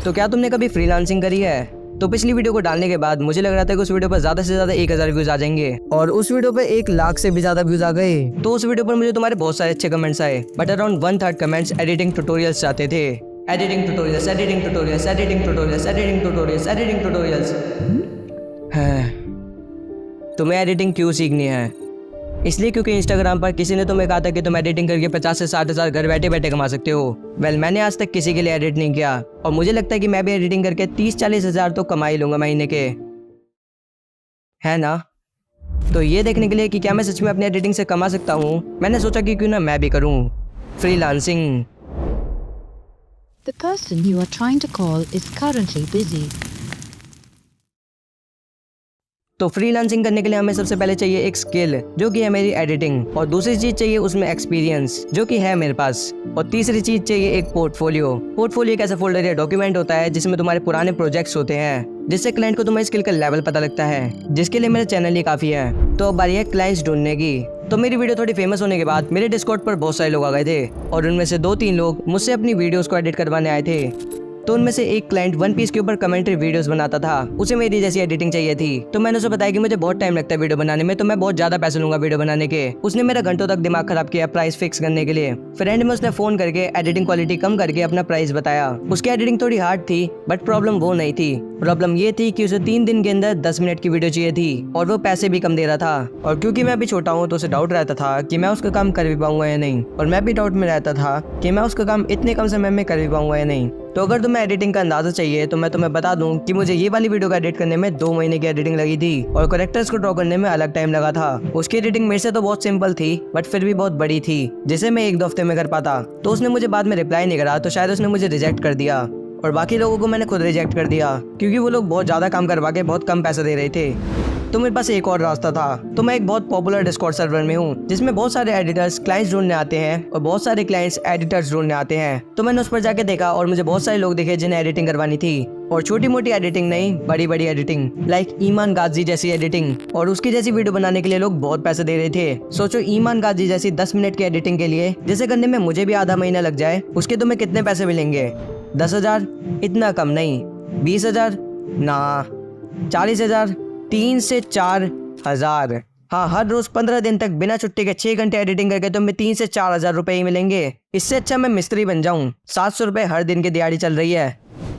तो क्या तुमने कभी फ्रीलांसिंग करी है? तो पिछली वीडियो को डालने के बाद मुझे लग रहा था कि उस वीडियो पर ज्यादा से ज्यादा 1000 व्यूज आ जाएंगे और उस वीडियो पर 1 लाख से भी ज्यादा व्यूज आ गए। तो उस वीडियो पर मुझे तुम्हारे बहुत सारे अच्छे कमेंट्स आए, but around 1/3 comments editing tutorials चाहते थे। Editing tutorials, editing tutorials, editing tutorials, editing tutorials, editing tutorials. तुम्हें एडिटिंग क्यों सीखनी है? इसलिए क्योंकि इंस्टाग्राम पर किसी ने तुम्हें कहा था कि तुम एडिटिंग करके 50 से 60 हज़ार घर बैठे बैठे कमा सकते हो। मैंने आज तक किसी के लिए एडिट नहीं किया और मुझे लगता है कि मैं भी एडिटिंग करके 30-40 हज़ार तो कमा ही लूंगा महीने के, है ना? तो ये देखने के लिए कि क्या मैं सच में अपनी एडिटिंग से कमा सकता हूँ, मैंने सोचा कि क्यों ना मैं भी करूँ freelancing. The person you are trying to call is currently busy. तो फ्रीलांसिंग करने के लिए हमें सबसे पहले चाहिए एक स्किल, जो कि है मेरी एडिटिंग, और दूसरी चीज चाहिए उसमें एक्सपीरियंस, जो कि है मेरे पास, और तीसरी चीज चाहिए एक पोर्टफोलियो। पोर्टफोलियो एक ऐसा फोल्डर या डॉक्यूमेंट होता है जिसमें तुम्हारे पुराने प्रोजेक्ट्स होते हैं, जिससे क्लाइंट को तुम्हारी स्किल का लेवल पता लगता है, जिसके लिए मेरा चैनल ही काफी है। तो अब बारी है क्लाइंट्स ढूंढने की। तो मेरी वीडियो थोड़ी फेमस होने के बाद मेरे डिस्कॉर्ड पर बहुत सारे लोग आ गए थे और उनमें से 2-3 लोग मुझसे अपनी वीडियोस को एडिट करवाने आए थे। तो उनमें से एक क्लाइंट वन पीस के ऊपर कमेंट्री वीडियोस बनाता था, उसे मेरी जैसी एडिटिंग चाहिए थी। तो मैंने उसे बताया कि मुझे बहुत टाइम लगता है वीडियो बनाने में, तो मैं बहुत ज्यादा पैसे लूंगा वीडियो बनाने के। उसने मेरा घंटों तक दिमाग खराब किया प्राइस फिक्स करने के लिए। फिर एंड में उसने फोन करके एडिटिंग क्वालिटी कम करके अपना प्राइस बताया। उसकी एडिटिंग थोड़ी हार्ड थी, बट प्रॉब्लम वो नहीं थी। प्रॉब्लम ये थी कि उसे 3 दिन के अंदर 10 मिनट की वीडियो चाहिए थी और वो पैसे भी कम दे रहा था। और क्योंकि मैं अभी छोटा हूँ तो उसे डाउट रहता था कि मैं उसका काम कर भी पाऊंगा या नहीं, और मैं भी डाउट में रहता था कि मैं उसका काम इतने कम समय में कर भी पाऊंगा या नहीं। तो अगर तुम्हें एडिटिंग का अंदाजा चाहिए तो मैं तुम्हें बता दूं कि मुझे ये वाली वीडियो का एडिट करने में 2 महीने की एडिटिंग लगी थी और कैरेक्टर्स को ड्रॉ करने में अलग टाइम लगा था। उसकी एडिटिंग मेरे से तो बहुत सिंपल थी, बट फिर भी बहुत बड़ी थी, जिसे मैं 1-2 हफ्ते में कर पाता। तो उसने मुझे बाद में रिप्लाई नहीं करा, तो शायद उसने मुझे रिजेक्ट कर दिया, और बाकी लोगों को मैंने खुद रिजेक्ट कर दिया क्योंकि वो लोग बहुत ज्यादा काम करवा के बहुत कम पैसे दे रहे थे। तो मेरे पास एक और रास्ता था। तो मैं एक बहुत पॉपुलर डिस्कॉर्ड सर्वर में हूँ जिसमें बहुत सारे एडिटर्स क्लाइंट्स ढूंढने आते हैं और बहुत सारे क्लाइंट्स एडिटर्स ढूंढने आते हैं। तो मैंने उस पर जाके देखा और मुझे बहुत सारे लोग दिखे जिन्हें एडिटिंग करवानी थी, और छोटी मोटी एडिटिंग नहीं, बड़ी बड़ी एडिटिंग, लाइक ईमान गाजी जैसी एडिटिंग। और उसकी जैसी वीडियो बनाने के लिए लोग बहुत पैसे दे रहे थे। सोचो ईमान गाजी जैसी 10 मिनट की एडिटिंग के लिए, जिसे करने में मुझे भी आधा महीना लग जाए, उसके तुम्हें कितने पैसे मिलेंगे? 10,000? इतना कम नहीं। 20,000? ना। 40,000? 3 से 4,000। हाँ, हर रोज 15 दिन तक बिना छुट्टी के 6 घंटे एडिटिंग करके तुम्हें 3 से 4,000 रुपए ही मिलेंगे। इससे अच्छा मैं मिस्त्री बन जाऊं। 700 रुपए हर दिन की दिहाड़ी चल रही है।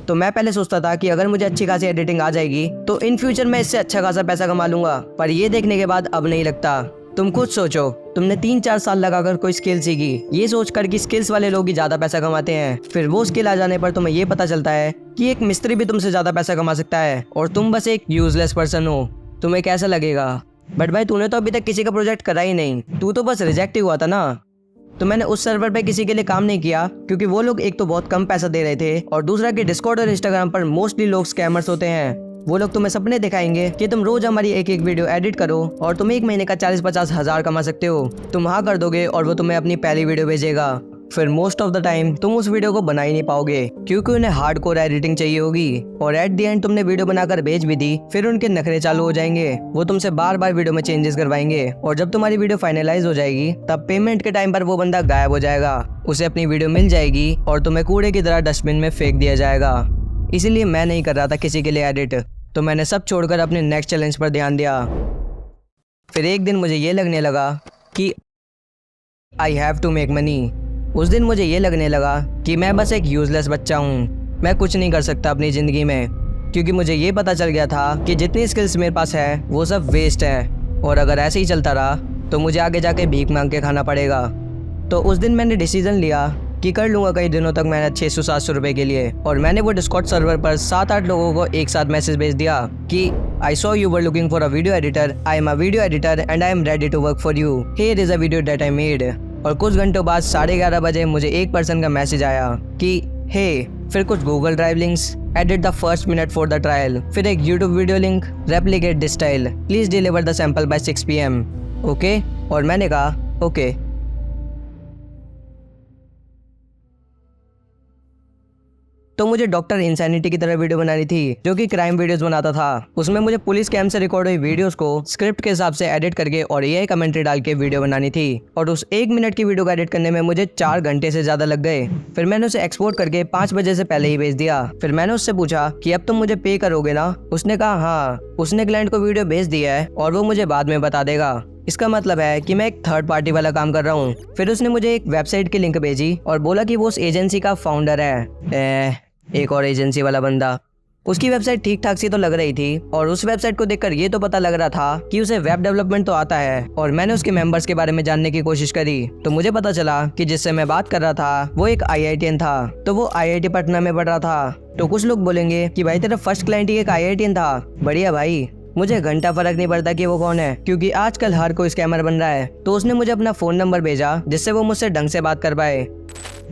तो मैं पहले सोचता था कि अगर मुझे अच्छी खासी एडिटिंग आ जाएगी तो इन फ्यूचर मैं इससे अच्छा खासा पैसा कमा लूंगा, पर ये देखने के बाद अब नहीं लगता। तुम खुद सोचो, तुमने 3-4 साल लगाकर कोई स्किल सीखी, ये सोचकर कि स्किल्स वाले लोग ही ज्यादा पैसा कमाते हैं। फिर वो स्किल आ जाने पर तुम्हें ये पता चलता है कि एक मिस्त्री भी तुमसे ज्यादा पैसा कमा सकता है और तुम बस एक यूजलेस पर्सन हो। तुम्हें कैसा लगेगा? बट भाई, तूने तो अभी तक किसी का प्रोजेक्ट करा ही नहीं, तू तो बस रिजेक्ट ही हुआ था ना। तो मैंने उस सर्वर पे किसी के लिए काम नहीं किया क्योंकि वो लोग एक तो बहुत कम पैसा दे रहे थे, और दूसरा कि डिस्कॉर्ड और इंस्टाग्राम पर मोस्टली लोग स्कैमर्स होते हैं। वो लोग तुम्हें सपने दिखाएंगे कि तुम रोज हमारी एक वीडियो एडिट करो और तुम 1 महीने का 40-50 हज़ार कमा सकते हो। तुम हाँ कर दोगे और वो तुम्हें अपनी पहली वीडियो भेजेगा। फिर मोस्ट ऑफ द टाइम तुम उस वीडियो को बना ही नहीं पाओगे क्योंकि उन्हें हार्डकोर एडिटिंग चाहिए होगी, और एट द एंड तुमने वीडियो बनाकर भेज भी दी, फिर उनके नखरे चालू हो जाएंगे। वो तुमसे बार बार वीडियो में चेंजेस करवाएंगे, और जब तुम्हारी वीडियो फाइनलाइज हो जाएगी तब पेमेंट के टाइम पर वो बंदा गायब हो जाएगा, उसे अपनी वीडियो मिल जाएगी और तुम्हें कूड़े की तरह डस्टबिन में फेंक दिया जाएगा। इसीलिए मैं नहीं कर रहा था किसी के लिए एडिट, तो मैंने सब छोड़कर अपने नेक्स्ट चैलेंज पर ध्यान दिया। फिर एक दिन मुझे ये लगने लगा कि I have to make money. उस दिन मुझे ये लगने लगा कि मैं बस एक यूजलेस बच्चा हूँ, मैं कुछ नहीं कर सकता अपनी ज़िंदगी में, क्योंकि मुझे ये पता चल गया था कि जितनी स्किल्स मेरे पास है वो सब वेस्ट है, और अगर ऐसे ही चलता रहा तो मुझे आगे जाके भीख मांग के खाना पड़ेगा। तो उस दिन मैंने डिसीजन लिया कि कर लूँगा कई दिनों तक मेहनत 600-700 रुपये के लिए, और मैंने वो डिस्कॉर्ड सर्वर पर 7-8 लोगों को एक साथ मैसेज भेज दिया कि I saw you were looking for a video editor, I am a video editor and I am ready to work for you, here is a video that I made. और कुछ घंटों बाद 11:30 बजे मुझे एक पर्सन का मैसेज आया कि हे, फिर कुछ Google drive links, edit the first minute for the trial, फिर एक YouTube video link, replicate this style, please deliver the sample by 6 PM। Okay, और मैंने कहा ओके। तो मुझे डॉक्टर इंसैनिटी की तरह वीडियो बनानी थी, जो कि क्राइम वीडियोस बनाता था। उसमें मुझे पुलिस कैम से रिकॉर्ड हुई वीडियोस को स्क्रिप्ट के हिसाब से एडिट करके और एआई कमेंट्री डाल के वीडियो बनानी थी। और उस 1 मिनट की वीडियो को एडिट करने में मुझे 4 घंटे से ज्यादा लग गए। फिर मैंने उसे एक्सपोर्ट करके 5 बजे से पहले ही भेज दिया। फिर मैंने उससे पूछा कि अब तुम मुझे पे करोगे ना? उसने कहा हाँ। उसने क्लाइंट को वीडियो भेज दिया है और वो मुझे बाद में बता देगा। इसका मतलब है कि मैं एक थर्ड पार्टी वाला काम कर रहा हूँ। फिर उसने मुझे एक वेबसाइट की लिंक भेजी और बोला कि वो उस एजेंसी का फाउंडर है। एक और एजेंसी वाला बंदा। उसकी वेबसाइट ठीक ठाक सी तो लग रही थी और उस वेबसाइट को देखकर ये तो पता लग रहा था कि उसे वेब डेवलपमेंट तो आता है। और मैंने उसके मेंबर्स के बारे में जानने की कोशिश करी तो मुझे पता चला कि जिससे मैं बात कर रहा था वो एक IITian था। तो वो IIT पटना में पढ़ रहा था। तो कुछ लोग बोलेंगे कि भाई तेरा फर्स्ट क्लाइंट ही एक IITian था। बढ़िया भाई, मुझे घंटा फर्क नहीं पड़ता कि वो कौन है, क्योंकि आजकल हर कोई स्कैमर बन रहा है। तो उसने मुझे अपना फोन नंबर भेजा जिससे वो मुझसे ढंग से बात कर पाए।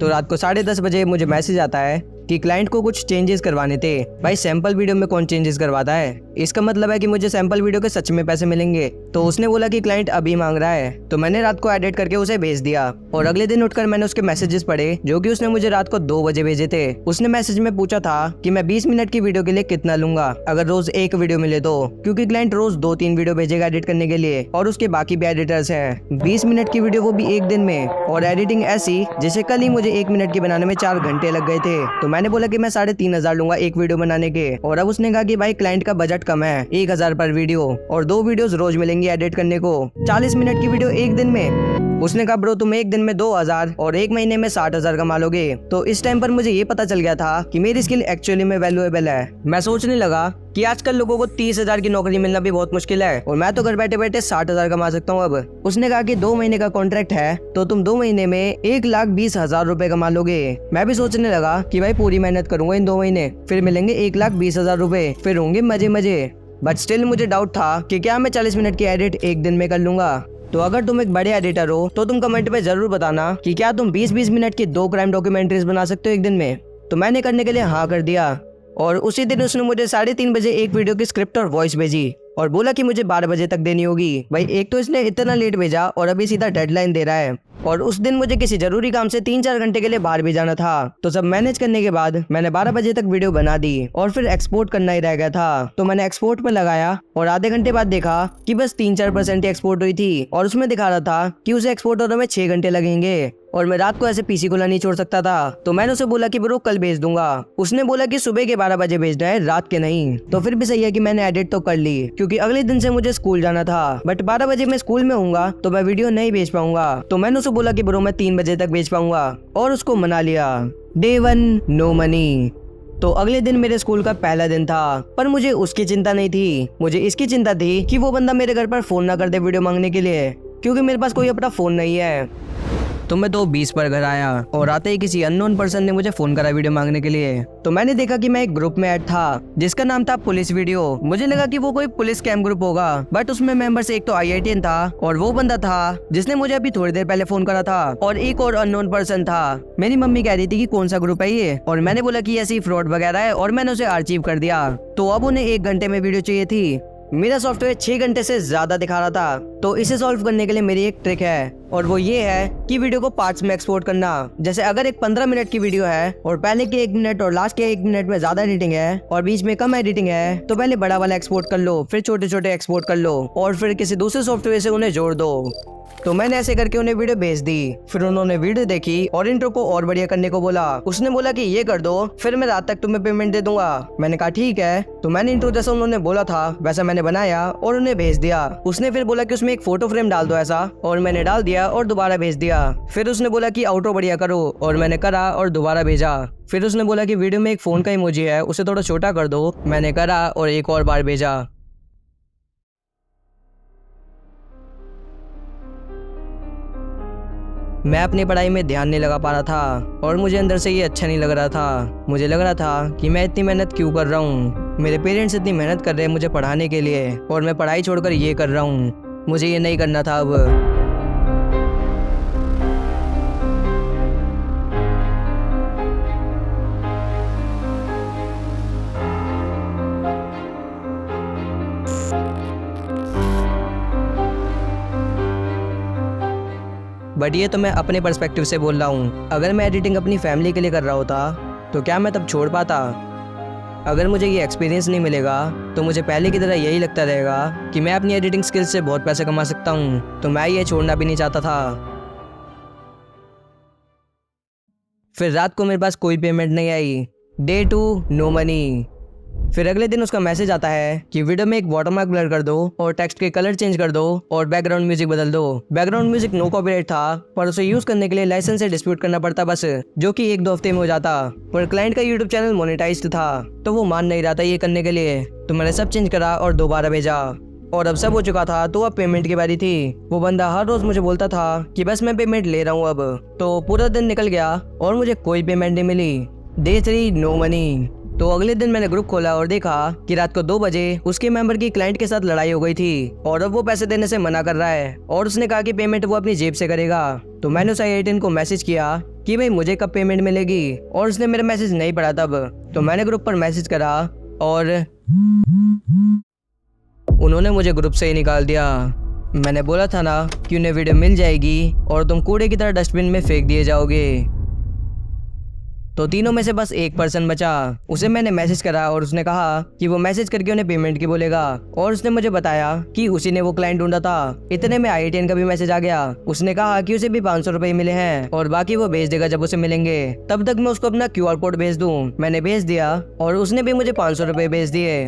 तो रात को 10:30 बजे मुझे मैसेज आता है कि क्लाइंट को कुछ चेंजेस करवाने थे। भाई सैंपल वीडियो में कौन चेंजेस करवाता है? इसका मतलब है कि मुझे सैंपल वीडियो के सच में पैसे मिलेंगे। तो उसने बोला कि क्लाइंट अभी मांग रहा है। तो मैंने रात को एडिट करके उसे भेज दिया और अगले दिन उठकर मैंने उसके मैसेजेस पढ़े जो कि उसने मुझे रात को 2 बजे भेजे थे। उसने मैसेज में पूछा था कि मैं 20 मिनट की वीडियो के लिए कितना लूंगा अगर रोज एक वीडियो मिले तो, क्योंकि क्लाइंट रोज 2-3 वीडियो भेजेगा एडिट करने के लिए और उसके बाकी भी एडिटर्स हैं। 20 मिनट की वीडियो वो भी एक दिन में, और एडिटिंग ऐसी जैसे कल ही मुझे 1 मिनट की बनाने में 4 घंटे लग गए थे। तो मैंने बोला कि मैं 3,500 लूंगा एक वीडियो बनाने के। और अब उसने कहा कि भाई क्लाइंट का बजट कम है, 1,000 पर वीडियो और 2 वीडियोस रोज मिलेंगी एडिट करने को। 40 मिनट की वीडियो एक दिन में। उसने कहा ब्रो तुम एक दिन में 2,000 और एक महीने में 60,000 कमा लोगे। तो इस टाइम पर मुझे ये पता चल गया था कि मेरी स्किल एक्चुअली में वैल्यूएबल है। मैं सोचने लगा कि आजकल लोगों को 30,000 की नौकरी मिलना भी बहुत मुश्किल है और मैं तो घर बैठे बैठे 60,000 कमा सकता हूँ अब। उसने कहा कि 2 महीने का कॉन्ट्रैक्ट है तो तुम 2 महीने में 1,20,000 रुपए कमा लोगे। मैं भी सोचने लगा कि भाई पूरी मेहनत करूंगा इन 2 महीने, फिर मिलेंगे 1,20,000 रुपए, फिर होंगे मजे मजे। बट स्टिल मुझे डाउट था कि क्या मैं 40 मिनट की एडिट एक दिन में कर लूंगा। तो अगर तुम एक बड़े एडिटर हो तो तुम कमेंट पे जरूर बताना कि क्या तुम 20-20 मिनट की 2 क्राइम डॉक्यूमेंट्रीज बना सकते हो एक दिन में। तो मैंने करने के लिए हाँ कर दिया और उसी दिन उसने मुझे 3:30 बजे एक वीडियो की स्क्रिप्ट और वॉइस भेजी और बोला कि मुझे 12 बजे तक देनी होगी। भाई एक तो इसने इतना लेट भेजा और अभी सीधा डेडलाइन दे रहा है। और उस दिन मुझे किसी जरूरी काम से 3-4 घंटे के लिए बाहर भी जाना था। तो सब मैनेज करने के बाद मैंने 12 बजे तक वीडियो बना दी और फिर एक्सपोर्ट करना ही रह गया था। तो मैंने एक्सपोर्ट पर लगाया और आधे घंटे बाद देखा कि बस 3-4% ही एक्सपोर्ट हुई थी और उसमें दिखा रहा था कि उसे एक्सपोर्ट होने में 6 घंटे लगेंगे और मैं रात को ऐसे पीसी खुला नहीं छोड़ सकता था। तो मैंने उसे बोला कि ब्रो कल भेज दूंगा। उसने बोला कि सुबह के 12 बजे भेजना है, रात के नहीं। तो फिर भी सही है कि मैंने एडिट तो कर ली, क्योंकि अगले दिन से मुझे स्कूल जाना था। बट 12 बजे मैं स्कूल में हूँगा तो मैं वीडियो नहीं भेज पाऊंगा। तो मैंने उसे बोला कि ब्रो मैं 3 बजे तक भेज पाऊंगा और उसको मना लिया। Day 1 no money. तो अगले दिन मेरे स्कूल का पहला दिन था, पर मुझे उसकी चिंता नहीं थी। मुझे इसकी चिंता थी कि वो बंदा मेरे घर पर फोन ना कर दे वीडियो मांगने के लिए, क्योंकि मेरे पास कोई अपना फोन नहीं है। तो मैं 2:20 पर घर आया और आते ही किसी अननोन पर्सन ने मुझे फोन करा वीडियो मांगने के लिए। तो मैंने देखा कि मैं एक ग्रुप में ऐड था जिसका नाम था पुलिस वीडियो। मुझे लगा कि वो कोई पुलिस कैम ग्रुप होगा, बट उसमें मेंबर्स एक तो IITian था और वो बंदा था जिसने मुझे अभी थोड़ी देर पहले फोन करा था, और एक और अननोन पर्सन था। मेरी मम्मी कह रही थी कि कौन सा ग्रुप है ये, और मैंने बोला कि ऐसी फ्रॉड वगैरह है और मैंने उसे आर्चीव कर दिया। तो अब उन्हें 1 घंटे में वीडियो चाहिए थी। मेरा सॉफ्टवेयर 6 घंटे से ज्यादा दिखा रहा था। तो इसे सॉल्व करने के लिए मेरी एक ट्रिक है और वो ये है कि वीडियो को पार्ट्स में एक्सपोर्ट करना। जैसे अगर एक 15 मिनट की वीडियो है और पहले के 1 मिनट और लास्ट के 1 मिनट में ज्यादा एडिटिंग है और बीच में कम एडिटिंग है, तो पहले बड़ा वाला एक्सपोर्ट कर लो, फिर छोटे छोटे एक्सपोर्ट कर लो और फिर किसी दूसरे सॉफ्टवेयर से उन्हें जोड़ दो। तो मैंने ऐसे करके उन्हें वीडियो भेज दी। फिर उन्होंने वीडियो देखी और इंट्रो को और बढ़िया करने को बोला। उसने बोला कि ये कर दो, फिर मैं रात तक तुम्हें पेमेंट दे दूंगा। मैंने कहा ठीक है। तो मैंने इंट्रो जैसा उन्होंने बोला था वैसा मैंने बनाया और उन्हें भेज दिया। उसने फिर बोला कि उसमें एक फोटो फ्रेम डाल दो ऐसा, और मैंने डाल दिया और दोबारा भेज दिया। फिर उसने बोला कि आउट्रो बढ़िया करो, और मैंने करा और दोबारा भेजा। फिर उसने बोला कि वीडियो में एक फोन का इमोजी है उसे थोड़ा छोटा कर दो, मैंने करा और एक और बार भेजा। मैं अपनी पढ़ाई में ध्यान नहीं लगा पा रहा था और मुझे अंदर से ये अच्छा नहीं लग रहा था। मुझे लग रहा था कि मैं इतनी मेहनत क्यों कर रहा हूँ। मेरे पेरेंट्स इतनी मेहनत कर रहे हैं मुझे पढ़ाने के लिए और मैं पढ़ाई छोड़कर ये कर रहा हूँ। मुझे ये नहीं करना था अब। बट ये तो मैं अपने पर्सपेक्टिव से बोल रहा हूँ। अगर मैं एडिटिंग अपनी फैमिली के लिए कर रहा होता तो क्या मैं तब छोड़ पाता? अगर मुझे ये एक्सपीरियंस नहीं मिलेगा तो मुझे पहले की तरह यही लगता रहेगा कि मैं अपनी एडिटिंग स्किल्स से बहुत पैसे कमा सकता हूँ, तो मैं ये छोड़ना भी नहीं चाहता था। फिर रात को मेरे पास कोई पेमेंट नहीं आई। Day 2, no money. फिर अगले दिन उसका मैसेज आता है कि वीडियो में एक वाटरमार्क ब्लर कर दो और टेक्स्ट के कलर चेंज कर दो और बैकग्राउंड म्यूजिक बदल दो। बैकग्राउंड म्यूजिक नो कॉपीराइट था, पर उसे यूज करने के लिए लाइसेंस से डिस्प्यूट करना पड़ता बस, जो कि 1-2 हफ्ते में हो जाता। पर क्लाइंट का यूट्यूब चैनल मोनेटाइज्ड था, तो वो मान नहीं रहा था ये करने के लिए। तो मैंने सब चेंज करा और दोबारा भेजा, और अब सब हो चुका था। तो अब पेमेंट की बारी थी। वो बंदा हर रोज मुझे बोलता था कि बस मैं पेमेंट ले रहा हूँ अब। तो पूरा दिन निकल गया और मुझे कोई पेमेंट नहीं मिली। Day 3, no money. तो अगले दिन मैंने ग्रुप खोला और देखा कि रात को 2 बजे उसके मेंबर की क्लाइंट के साथ लड़ाई हो गई थी और अब वो पैसे देने से मना कर रहा है और उसने कहा कि पेमेंट वो अपनी जेब से करेगा। तो मैंने उस आई को मैसेज किया कि भाई मुझे कब पेमेंट मिलेगी, और उसने मेरा मैसेज नहीं पढ़ा तब। तो मैंने ग्रुप पर मैसेज करा और उन्होंने मुझे ग्रुप से ही निकाल दिया। मैंने बोला था ना कि उन्हें वीडियो मिल जाएगी और तुम कूड़े की तरह डस्टबिन में फेंक दिए जाओगे। तो तीनों में से बस एक पर्सन बचा। उसे मैंने मैसेज करा और उसने कहा कि वो मैसेज करके उन्हें पेमेंट की बोलेगा, और उसने मुझे बताया कि उसी ने वो क्लाइंट ढूंढा था। इतने में IITN का भी मैसेज आ गया। उसने कहा कि उसे भी 500 रुपए मिले हैं और बाकी वो भेज देगा जब उसे मिलेंगे। तब तक मैं उसको अपना QR कोड भेज दूं। मैंने भेज दिया और उसने भी मुझे 500 रुपए भेज दिए।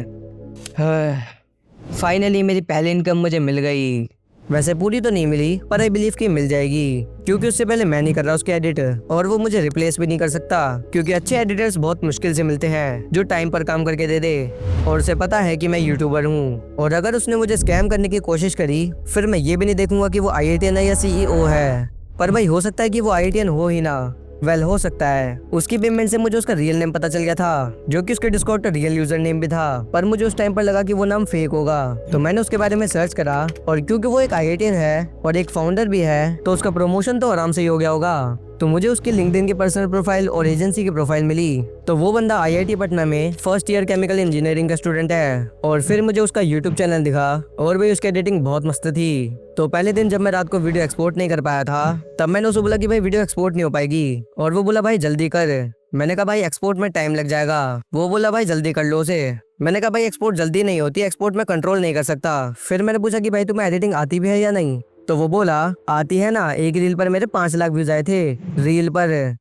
फाइनली मेरी पहली इनकम मुझे मिल गई। वैसे पूरी तो नहीं मिली, पर आई बिलीव कि मिल जाएगी, क्योंकि उससे पहले मैं नहीं कर रहा उसके एडिट, और वो मुझे रिप्लेस भी नहीं कर सकता, क्योंकि अच्छे एडिटर्स बहुत मुश्किल से मिलते हैं जो टाइम पर काम करके दे दे। और उसे पता है कि मैं यूट्यूबर हूँ, और अगर उसने मुझे स्कैम करने की कोशिश करी फिर मैं ये भी नहीं देखूंगा कि वो IITN है या CEO है। पर भाई हो सकता है कि वो IITN हो ही ना। वेल हो सकता है। उसकी पेमेंट से मुझे उसका रियल नेम पता चल गया था, जो कि उसके डिस्कॉर्ड का रियल यूजर नेम भी था, पर मुझे उस टाइम पर लगा कि वो नाम फेक होगा। तो मैंने उसके बारे में सर्च करा, और क्योंकि वो एक IITN है और एक फाउंडर भी है, तो उसका प्रमोशन तो आराम से ही हो गया होगा। तो मुझे उसकी लिंक्डइन की पर्सनल प्रोफाइल और एजेंसी की प्रोफाइल मिली। तो वो बंदा IIT पटना में फर्स्ट ईयर केमिकल इंजीनियरिंग का स्टूडेंट है। और फिर मुझे उसका यूट्यूब चैनल दिखा, और भी उसकी एडिटिंग बहुत मस्त थी। तो पहले दिन जब मैं रात को वीडियो एक्सपोर्ट नहीं कर पाया था, तब मैंने उसे बोला कि भाई वीडियो एक्सपोर्ट नहीं हो पाएगी, और वो बोला भाई जल्दी कर। मैंने कहा भाई एक्सपोर्ट में टाइम लग जाएगा। वो बोला भाई जल्दी कर लो उसे। मैंने कहा भाई एक्सपोर्ट जल्दी नहीं होती, एक्सपोर्ट में कंट्रोल नहीं कर सकता। फिर मैंने पूछा कि भाई तुम्हें एडिटिंग आती भी है या नहीं? तो वो बोला आती है ना, एक रील पर मेरे 5 लाख व्यूज आए थे रील पर।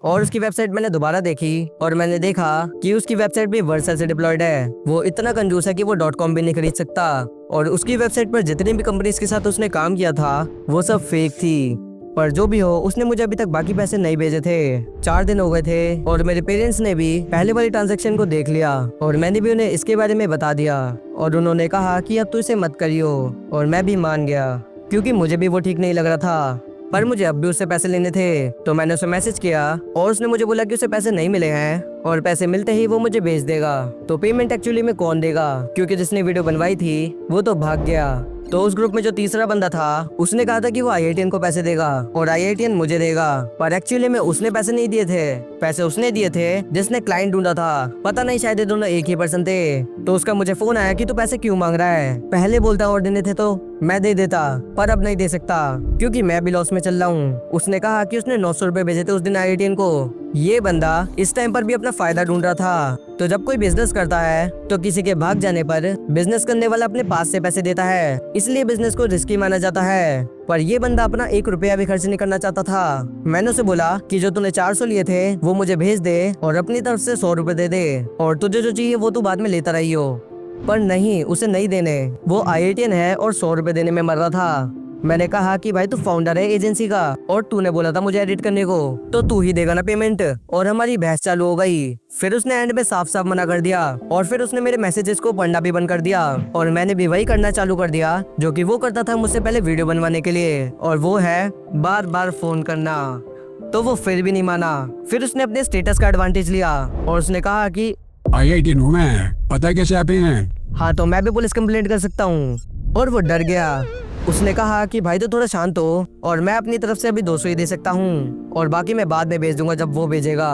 और उसकी वेबसाइट मैंने दोबारा देखी, और मैंने देखा कि उसकी वेबसाइट भी वर्सल से डिप्लॉयड है। वो इतना कंजूस है कि वो .com भी नहीं खरीद सकता, और उसकी वेबसाइट पर जितनी भी कंपनीज के साथ उसने काम किया था वो सब फेक थी। पर जो भी हो, उसने मुझे अभी तक बाकी पैसे नहीं भेजे थे। 4 दिन हो गए थे, और मेरे पेरेंट्स ने भी पहले वाली ट्रांजैक्शन को देख लिया, और मैंने भी उन्हें इसके बारे में बता दिया, और उन्होंने कहा कि अब तो इसे मत करियो। और मैं भी मान गया, क्योंकि मुझे भी वो ठीक नहीं लग रहा था। पर मुझे अब भी उससे पैसे लेने थे। तो मैंने उसे मैसेज किया, और उसने मुझे बोला कि उसे पैसे नहीं मिले हैं, और पैसे मिलते ही वो मुझे भेज देगा। तो पेमेंट एक्चुअली में कौन देगा, क्योंकि जिसने वीडियो बनवाई थी वो तो भाग गया। तो उस ग्रुप में जो तीसरा बंदा था, उसने कहा था कि वो IITN को पैसे देगा और IITN मुझे देगा, पर एक्चुअली में उसने पैसे नहीं दिए थे। पैसे उसने दिए थे जिसने क्लाइंट ढूंढा था। पता नहीं, शायद ये दोनों एक ही पर्सन थे। तो उसका मुझे फोन आया कि तू पैसे क्यों मांग रहा है, पहले बोलता और देने थे तो मैं दे देता, पर अब नहीं दे सकता क्योंकि मैं भी लॉस में चल रहा हूँ। उसने कहा कि उसने 900 रुपए भेजे थे उस दिन IITN को। ये बंदा इस टाइम पर भी अपना फायदा ढूंढ रहा था। तो जब कोई बिजनेस करता है तो किसी के भाग जाने पर बिजनेस करने वाला अपने पास से पैसे देता है, इसलिए बिजनेस को रिस्की माना जाता है। पर ये बंदा अपना 1 रुपया भी खर्च नहीं करना चाहता था। मैंने उसे बोला कि जो तूने 400 लिए थे वो मुझे भेज दे, और अपनी तरफ से 100 रुपए दे दे, और तुझे जो चाहिए वो तू बाद में लेता रही हो। पर नहीं, उसे नहीं देने। वो IITN है और 100 रुपए देने में मर रहा था। मैंने कहा कि भाई तू फाउंडर है एजेंसी का, और तूने बोला था मुझे एडिट करने को, तो तू ही देगा ना पेमेंट। और हमारी बहस चालू हो गई। फिर उसने एंड में साफ साफ मना कर दिया, और फिर उसने मेरे मैसेजेस को पढ़ना भी बंद कर दिया, और मैंने भी वही करना चालू कर दिया जो कि वो करता था मुझसे पहले वीडियो बनवाने के लिए, और वो है बार बार फोन करना। तो वो फिर भी नहीं माना। फिर उसने अपने स्टेटस का एडवांटेज लिया, और उसने कहा कि IITN हूँ मैं, पता है कैसे आते हैं? हाँ, तो मैं भी पुलिस कंप्लेंट कर सकता हूँ। और वो डर गया। उसने कहा कि भाई तो थोड़ा शांत हो, और मैं अपनी तरफ से अभी 200 ही दे सकता हूँ, और बाकी मैं बाद में भेज दूंगा जब वो भेजेगा।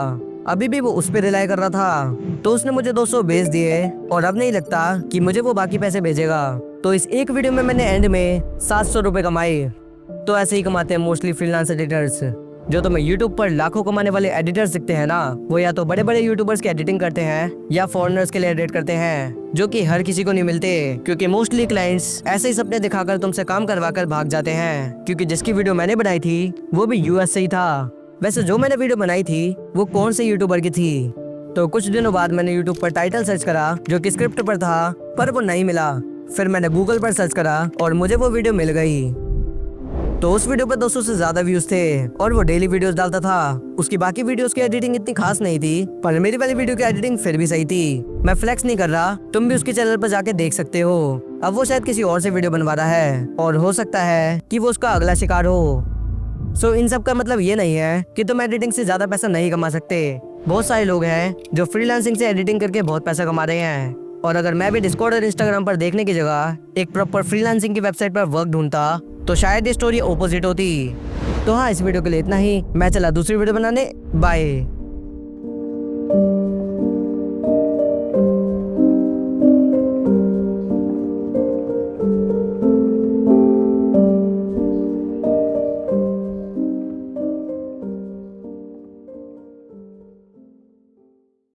अभी भी वो उस पर रिलाई कर रहा था। तो उसने मुझे 200 भेज दिए, और अब नहीं लगता कि मुझे वो बाकी पैसे भेजेगा। तो इस एक वीडियो में मैंने एंड में 700 रुपए कमाए। तो ऐसे ही कमाते हैं मोस्टली फ्रीलांस एडिटर्स। जो तुम्हें यूट्यूब पर लाखों कमाने वाले एडिटर्स दिखते हैं ना, वो या तो बड़े बड़े यूट्यूबर्स की एडिटिंग करते हैं या फॉरेनर्स के लिए एडिट करते हैं, जो कि हर किसी को नहीं मिलते, क्योंकि मोस्टली क्लाइंट्स ऐसे ही सपने दिखाकर तुमसे काम करवा कर भाग जाते हैं। क्योंकि जिसकी वीडियो मैंने बनाई थी वो भी यूएस से ही था। वैसे जो मैंने वीडियो बनाई थी वो कौन से यूट्यूबर की थी? तो कुछ दिनों बाद मैंने यूट्यूब पर टाइटल सर्च करा जो कि स्क्रिप्ट पर था, पर वो नहीं मिला। फिर मैंने गूगल पर सर्च करा और मुझे वो वीडियो मिल गई। तो उस वीडियो पर 200 से ज्यादा व्यूज थे और वो डेली वीडियोस डालता था। उसकी बाकी वीडियोस की एडिटिंग इतनी खास नहीं थी, पर मेरी वाली वीडियो की एडिटिंग फिर भी सही थी। मैं फ्लेक्स नहीं कर रहा, तुम भी उसके चैनल पर जाके देख सकते हो। अब वो शायद किसी और से वीडियो बनवा रहा है और हो सकता है कि वो उसका अगला शिकार हो। सो इन सब का मतलब ये नहीं है कि तुम एडिटिंग से ज्यादा पैसा नहीं कमा सकते। बहुत सारे लोग हैं जो फ्रीलांसिंग से एडिटिंग करके बहुत पैसा कमा रहे हैं। और अगर मैं भी डिस्कॉर्ड और इंस्टाग्राम पर देखने की जगह एक प्रॉपर फ्रीलांसिंग की वेबसाइट पर वर्क ढूंढता तो शायद ये स्टोरी ऑपोजिट होती। तो हाँ, इस वीडियो के लिए इतना ही। मैं चला दूसरी वीडियो बनाने। बाय।